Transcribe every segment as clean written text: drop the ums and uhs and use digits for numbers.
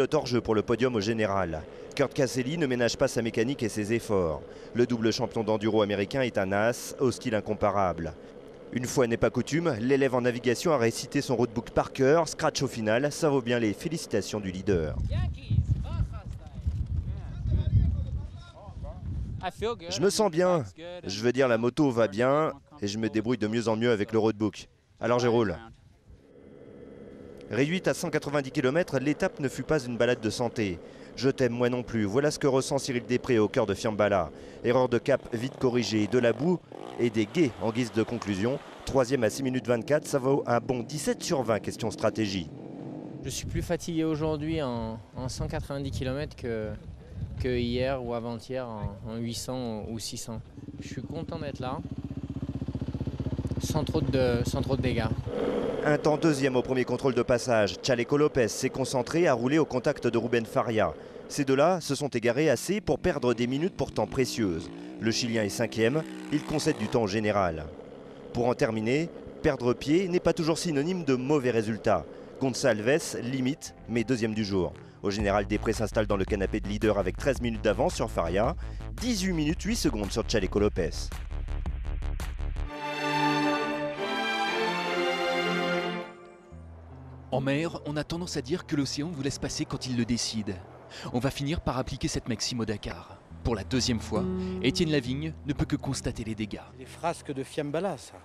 pilote hors jeu pour le podium au général. Kurt Caselli ne ménage pas sa mécanique et ses efforts. Le double champion d'enduro américain est un as au style incomparable. Une fois n'est pas coutume, l'élève en navigation a récité son roadbook par cœur. Scratch au final, ça vaut bien les félicitations du leader. Je me sens bien. Je veux dire, la moto va bien et je me débrouille de mieux en mieux avec le roadbook. Alors je roule. Réduite à 190 km, l'étape ne fut pas une balade de santé. Je t'aime moi non plus, voilà ce que ressent Cyril Després au cœur de Fiambala. Erreur de cap vite corrigée, de la boue et des guets en guise de conclusion. Troisième à 6 minutes 24, ça vaut un bon 17 sur 20, question stratégie. Je suis plus fatigué aujourd'hui en 190 km que hier ou avant-hier en 800 ou 600. Je suis content d'être là, sans trop de dégâts. Un temps deuxième au premier contrôle de passage. Chaleco Lopez s'est concentré à rouler au contact de Ruben Faria. Ces deux-là se sont égarés assez pour perdre des minutes pourtant précieuses. Le Chilien est cinquième, il concède du temps au général. Pour en terminer, perdre pied n'est pas toujours synonyme de mauvais résultats. Gonçalves limite, mais deuxième du jour. Au général, Després s'installe dans le canapé de leader avec 13 minutes d'avance sur Faria, 18 minutes 8 secondes sur Chaleco Lopez. En mer, on a tendance à dire que l'océan vous laisse passer quand il le décide. On va finir par appliquer cette maxime au Dakar. Pour la deuxième fois, Étienne Lavigne ne peut que constater les dégâts. Les frasques de Fiambala, ça.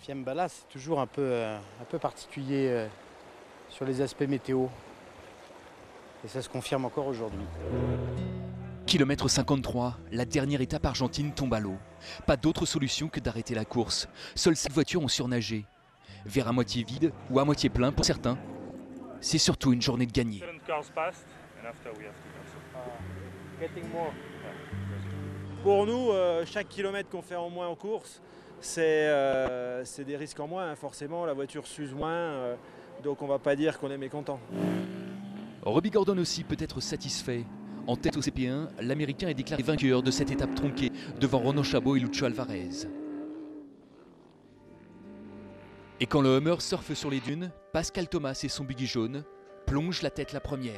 Fiambala, c'est toujours un peu particulier sur les aspects météo. Et ça se confirme encore aujourd'hui. Kilomètre 53, la dernière étape argentine tombe à l'eau. Pas d'autre solution que d'arrêter la course. Seules 7 voitures ont surnagé. Vers à moitié vide ou à moitié plein pour certains, c'est surtout une journée de gagner. Pour nous, chaque kilomètre qu'on fait en moins en course, c'est des risques en moins. Forcément, la voiture s'use moins, donc on ne va pas dire qu'on est mécontent. Robbie Gordon aussi peut être satisfait. En tête au CP1, l'Américain est déclaré vainqueur de cette étape tronquée devant Ronan Chabot et Lucho Alvarez. Et quand le Hummer surfe sur les dunes, Pascal Thomas et son buggy jaune plongent la tête la première.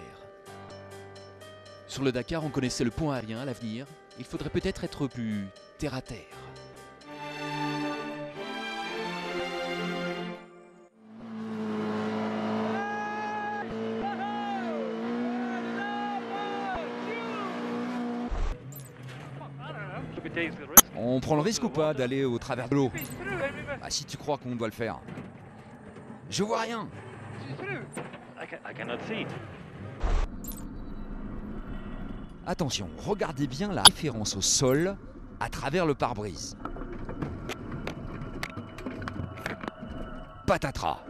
Sur le Dakar, on connaissait le pont aérien à l'avenir. Il faudrait peut-être être plus terre à terre. On prend le risque ou pas d'aller au travers de l'eau? Ah, si tu crois qu'on doit le faire. Je vois rien. Attention, regardez bien la référence au sol à travers le pare-brise. Patatras.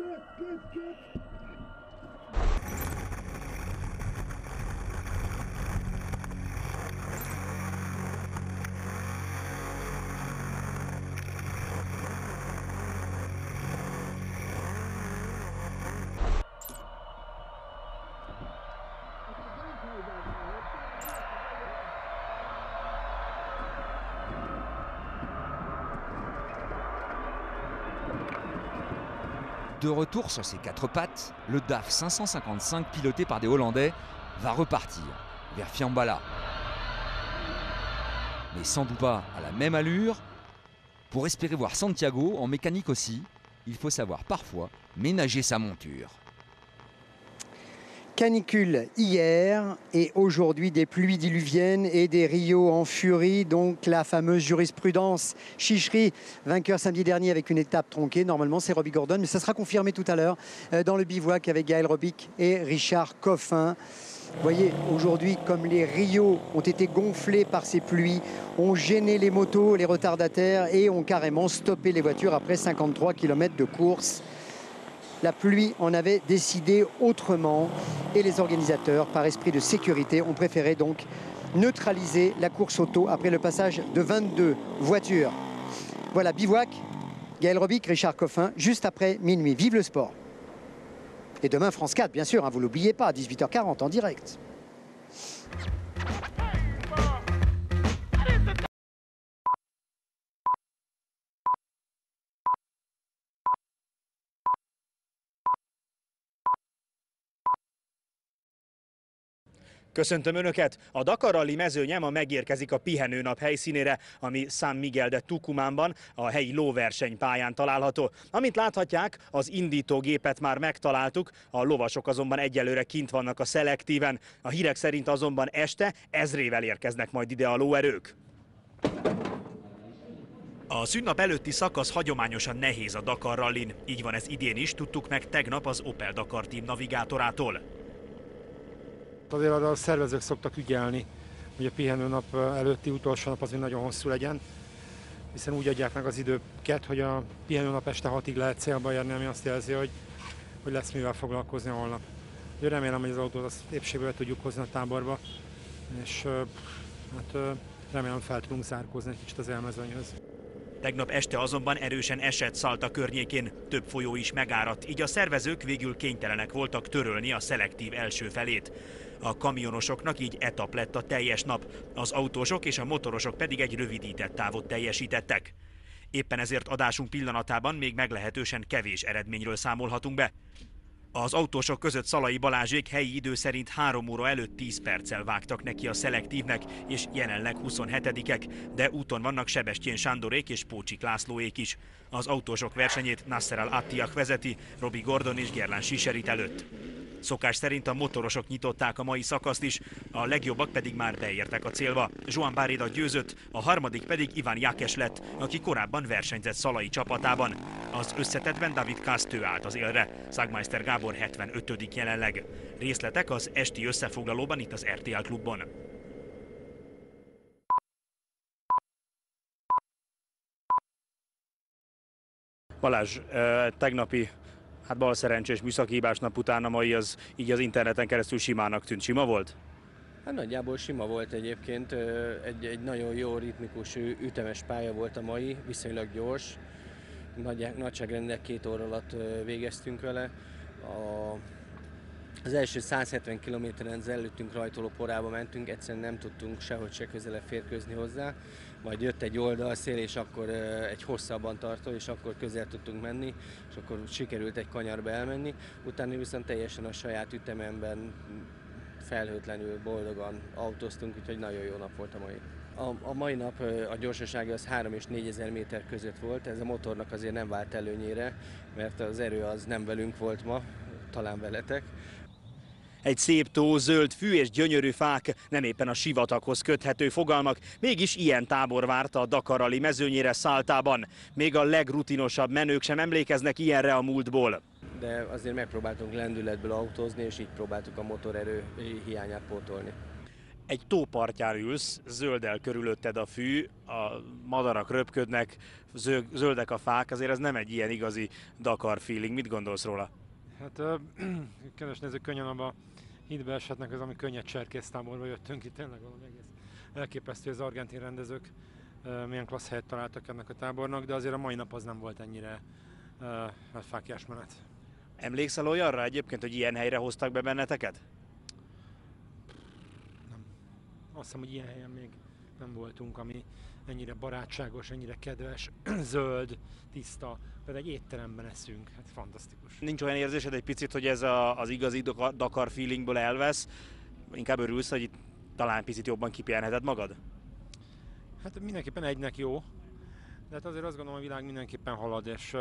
De retour sur ses quatre pattes, le DAF 555 piloté par des Hollandais va repartir vers Fiambala. Mais sans doute pas à la même allure. Pour espérer voir Santiago en mécanique aussi, il faut savoir parfois ménager sa monture. Canicule hier et aujourd'hui des pluies diluviennes et des Rio en furie. Donc la fameuse jurisprudence Chichery, vainqueur samedi dernier avec une étape tronquée. Normalement c'est Robbie Gordon, mais ça sera confirmé tout à l'heure dans le bivouac avec Gaël Robic et Richard Coffin. Vous voyez, aujourd'hui, comme les Rio ont été gonflés par ces pluies, ont gêné les motos, les retardataires et ont carrément stoppé les voitures après 53 km de course. La pluie en avait décidé autrement et les organisateurs, par esprit de sécurité, ont préféré donc neutraliser la course auto après le passage de 22 voitures. Voilà, bivouac, Gaël Robic, Richard Coffin, juste après minuit. Vive le sport! Et demain, France 4, bien sûr, hein, vous ne l'oubliez pas, à 18h40 en direct. Köszöntöm Önöket! A Dakar Rally mezőnye ma megérkezik a pihenőnap helyszínére, ami San Miguel de Tucumánban, a helyi lóversenypályán található. Amint láthatják, az indítógépet már megtaláltuk, a lovasok azonban egyelőre kint vannak a szelektíven. A hírek szerint azonban este ezrével érkeznek majd ide a lóerők. A szünnap előtti szakasz hagyományosan nehéz a Dakar Rallyn. Így van ez idén is, tudtuk meg tegnap az Opel Dakar Team navigátorától. Azért arra a szervezők szoktak ügyelni, hogy a pihenőnap előtti utolsó nap azért nagyon hosszú legyen, hiszen úgy adják meg az időket, hogy a pihenőnap este 6-ig lehet célba érni, ami azt jelzi, hogy lesz mivel foglalkozni holnap. Remélem, hogy az autót azt épségbe tudjuk hozni a táborba, és hát remélem fel tudunk zárkózni egy kicsit az élmezőnyhöz. Tegnap este azonban erősen esett Salta környékén, több folyó is megáradt, így a szervezők végül kénytelenek voltak törölni a szelektív első felét. A kamionosoknak így etap lett a teljes nap, az autósok és a motorosok pedig egy rövidített távot teljesítettek. Éppen ezért adásunk pillanatában még meglehetősen kevés eredményről számolhatunk be. Az autósok között Szalai Balázsék helyi idő szerint 3 óra előtt 10 perccel vágtak neki a szelektívnek, és jelenleg 27-ek, de úton vannak Sebestyén Sándorék és Pócsik Lászlóék is. Az autósok versenyét Nasser Al-Attiak vezeti, Robbie Gordon és Gerlán Siserit előtt. Szokás szerint a motorosok nyitották a mai szakaszt is, a legjobbak pedig már beértek a célba. Joan Barreda győzött, a harmadik pedig Ivan Jakes lett, aki korábban versenyzett Szalai csapatában. Az összetettben David Kastő állt az élre, Szagmeister Gábor 75. jelenleg. Részletek az esti összefoglalóban itt az RTL Klubban. Balázs, tegnapi balszerencsés műszaki hibás nap után a mai az így az interneten keresztül simának tűnt. Sima volt? Hát nagyjából sima volt egyébként, egy nagyon jó ritmikus, ütemes pálya volt a mai, viszonylag gyors. Nagyságrendel 2 óra alatt végeztünk vele. Az első 170 kilométeren az előttünk rajtoló porába mentünk, egyszerűen nem tudtunk sehogy se közelebb férkőzni hozzá. Majd jött egy oldalszél, és akkor egy hosszabban tartó, és akkor közel tudtunk menni, és akkor sikerült egy kanyarba elmenni. Utána viszont teljesen a saját ütememben felhőtlenül, boldogan autóztunk, úgyhogy nagyon jó nap volt a mai. A mai nap a gyorsasága az 3 és 4 ezer méter között volt, ez a motornak azért nem vált előnyére, mert az erő az nem velünk volt ma, talán veletek. Egy szép tó, zöld fű és gyönyörű fák, nem éppen a sivataghoz köthető fogalmak, mégis ilyen tábor várta a Dakar Rally mezőnyére Saltában. Még a legrutinosabb menők sem emlékeznek ilyenre a múltból. De azért megpróbáltunk lendületből autózni, és így próbáltuk a motorerő hiányát pótolni. Egy tópartján ülsz, zöldel körülötted a fű, a madarak röpködnek, zöldek a fák, azért ez nem egy ilyen igazi Dakar feeling. Mit gondolsz róla? Hát kedves nézők, könnyen abba hitbe eshetnek, az ami könnyed cserkésztáborba jöttünk, itt tényleg valami egész elképesztő, az argentin rendezők milyen klassz helyet találtak ennek a tábornak, de azért a mai nap az nem volt ennyire fáklyás menet. Emlékszel olyanra egyébként, hogy ilyen helyre hoztak be benneteket? Nem. Azt hiszem, hogy ilyen helyen még nem voltunk, ami ennyire barátságos, ennyire kedves, zöld, tiszta, például egy étteremben eszünk, hát fantasztikus. Nincs olyan érzésed egy picit, hogy ez az igazi Dakar feelingből elvesz? Inkább örülsz, hogy itt talán picit jobban kipihenheted magad? Hát mindenképpen egynek jó, de hát azért azt gondolom, a világ mindenképpen halad, és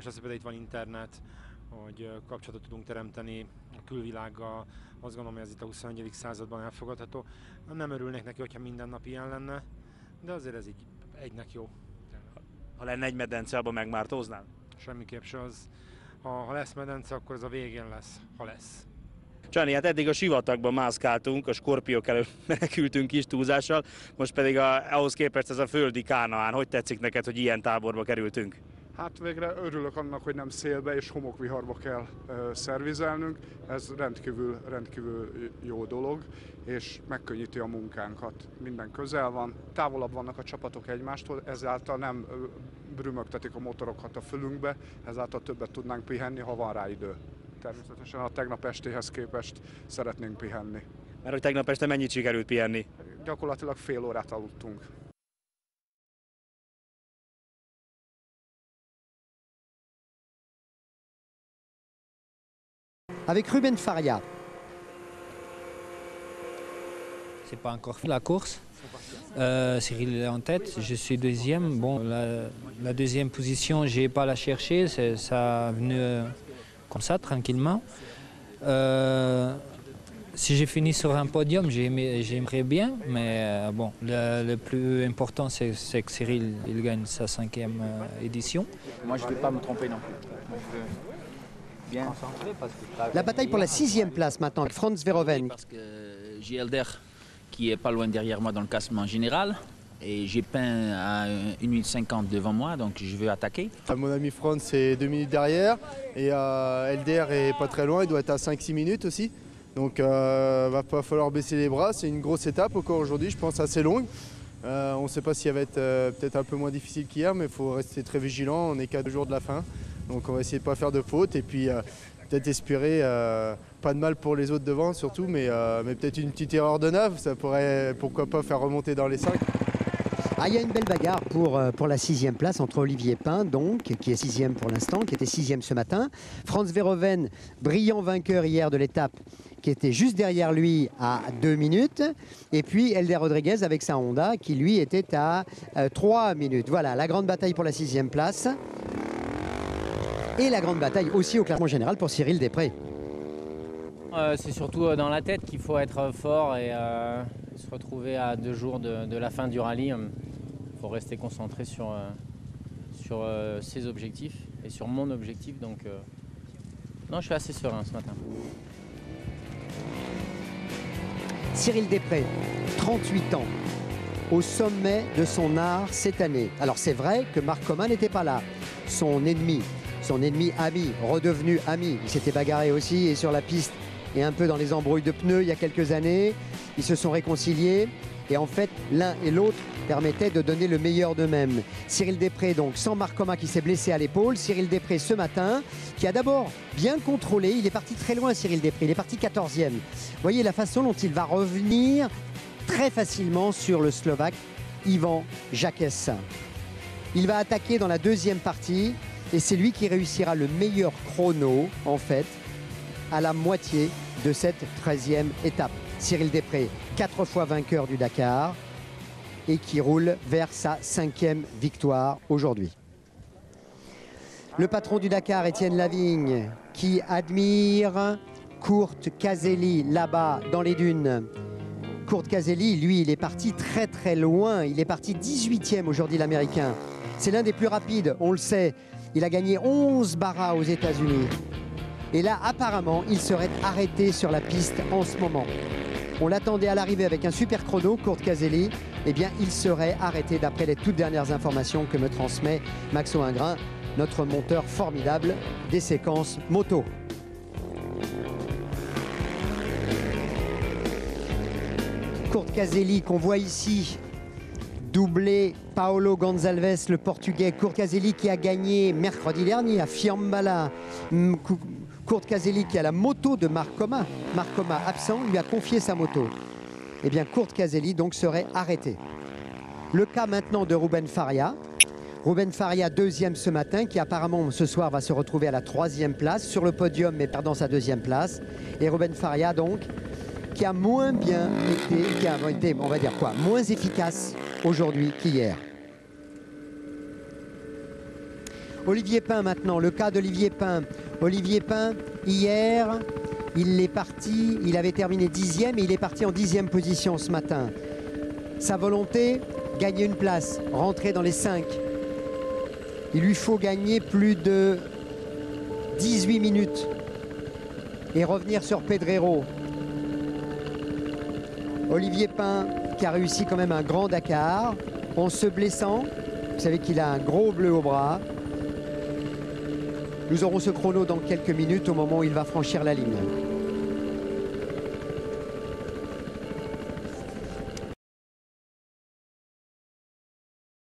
azt például itt van internet, hogy kapcsolatot tudunk teremteni a külvilággal, azt gondolom, hogy ez itt a 21. században elfogadható. Nem örülnék neki, hogyha minden nap ilyen lenne, de azért ez így egynek jó. Ha lenne egy medence, abban megmártóznál? Semmiképp se az. Ha lesz medence, akkor ez a végén lesz, ha lesz. Csani, hát eddig a sivatagban mászkáltunk, a skorpiók elől menekültünk kis túlzással, most pedig ahhoz képest ez a földi Kánaán. Hogy tetszik neked, hogy ilyen táborba kerültünk? Hát végre örülök annak, hogy nem szélbe és homokviharba kell szervizelnünk. Ez rendkívül jó dolog, és megkönnyíti a munkánkat. Minden közel van, távolabb vannak a csapatok egymástól, ezáltal nem brümögtetik a motorokat a fülünkbe, ezáltal többet tudnánk pihenni, ha van rá idő. Természetesen a tegnap estéhez képest szeretnénk pihenni. Mert hogy tegnap este mennyit sikerült pihenni? Gyakorlatilag fél órát aludtunk. Avec Ruben Faria. C'est pas encore fait la course. Cyril est en tête, je suis deuxième. Bon, la deuxième position, je n'ai pas la chercher, ça a venu comme ça, tranquillement. Si j'ai fini sur un podium, j'aimerais bien, mais bon, le plus important, c'est que Cyril il gagne sa 5e édition. Moi, je ne vais pas me tromper non plus. Bien. La bataille pour la 6e place maintenant, avec Franz Verhoeven. Parce que j'ai Elder qui est pas loin derrière moi dans le classement général. Et j'ai Pain à 1 minute 50 devant moi, donc je vais attaquer. Mon ami Franz est 2 minutes derrière et Elder est pas très loin, il doit être à 5-6 minutes aussi. Donc va pas falloir baisser les bras, c'est une grosse étape encore aujourd'hui, je pense assez longue. On ne sait pas si elle va être peut-être un peu moins difficile qu'hier, mais il faut rester très vigilant, on n'est qu'à 2 jours de la fin. Donc on va essayer de ne pas faire de fautes et puis peut-être espérer, pas de mal pour les autres devant surtout, mais peut-être une petite erreur de neuf, ça pourrait pourquoi pas faire remonter dans les 5. Ah, il y a une belle bagarre pour la 6e place entre Olivier Pain, donc, qui est 6e pour l'instant, qui était 6e ce matin. Franz Verhoeven, brillant vainqueur hier de l'étape, qui était juste derrière lui à 2 minutes. Et puis Elder Rodriguez avec sa Honda, qui lui était à 3 minutes. Voilà, la grande bataille pour la 6e place. Et la grande bataille aussi au classement général pour Cyril Després. C'est surtout dans la tête qu'il faut être fort et se retrouver à 2 jours de la fin du rallye. Il faut rester concentré sur ses objectifs et sur mon objectif. Donc, non, je suis assez serein ce matin. Cyril Després, 38 ans, au sommet de son art cette année. Alors c'est vrai que Marc Comin n'était pas là. Son ennemi ami, redevenu ami, il s'était bagarré aussi et sur la piste et un peu dans les embrouilles de pneus il y a quelques années. Ils se sont réconciliés et en fait l'un et l'autre permettaient de donner le meilleur d'eux-mêmes. Cyril Després donc sans Marc Comin qui s'est blessé à l'épaule. Cyril Després ce matin qui a d'abord bien contrôlé. Il est parti très loin Cyril Després, il est parti 14e. Vous voyez la façon dont il va revenir très facilement sur le Slovaque Ivan Jacques. Il va attaquer dans la 2e partie et c'est lui qui réussira le meilleur chrono en fait à la moitié de cette 13e étape. Cyril Després, 4 fois vainqueur du Dakar et qui roule vers sa 5e victoire aujourd'hui. Le patron du Dakar, Étienne Lavigne, qui admire Kurt Caselli là-bas dans les dunes. Kurt Caselli, lui, il est parti très très loin. Il est parti 18e aujourd'hui, l'Américain. C'est l'un des plus rapides, on le sait. Il a gagné 11 barras aux États-Unis. Et là, apparemment, il serait arrêté sur la piste en ce moment. On l'attendait à l'arrivée avec un super chrono, Kurt Caselli. Eh bien, il serait arrêté d'après les toutes dernières informations que me transmet Maxo Ingrin, notre monteur formidable des séquences moto. Kurt Caselli qu'on voit ici doubler Paulo Gonçalves, le Portugais. Kurt Caselli qui a gagné mercredi dernier à Fiambala. Kurt Caselli qui a la moto de Marc Comin. Marc Comin absent, lui a confié sa moto. Eh bien, Kurt Caselli donc serait arrêté. Le cas maintenant de Ruben Faria. Ruben Faria, 2e ce matin, qui apparemment ce soir va se retrouver à la 3e place, sur le podium mais perdant sa 2e place. Et Ruben Faria donc, qui a moins bien été, qui a été, on va dire quoi, moins efficace aujourd'hui qu'hier. Olivier Pain maintenant, le cas d'Olivier Pain. Olivier Pain, hier, il est parti, il avait terminé 10e et il est parti en 10e position ce matin. Sa volonté, gagner une place, rentrer dans les 5. Il lui faut gagner plus de 18 minutes et revenir sur Pedrero. Olivier Pain qui a réussi quand même un grand Dakar en se blessant. Vous savez qu'il a un gros bleu au bras. Nous aurons ce chrono dans quelques minutes au moment où il va franchir la ligne.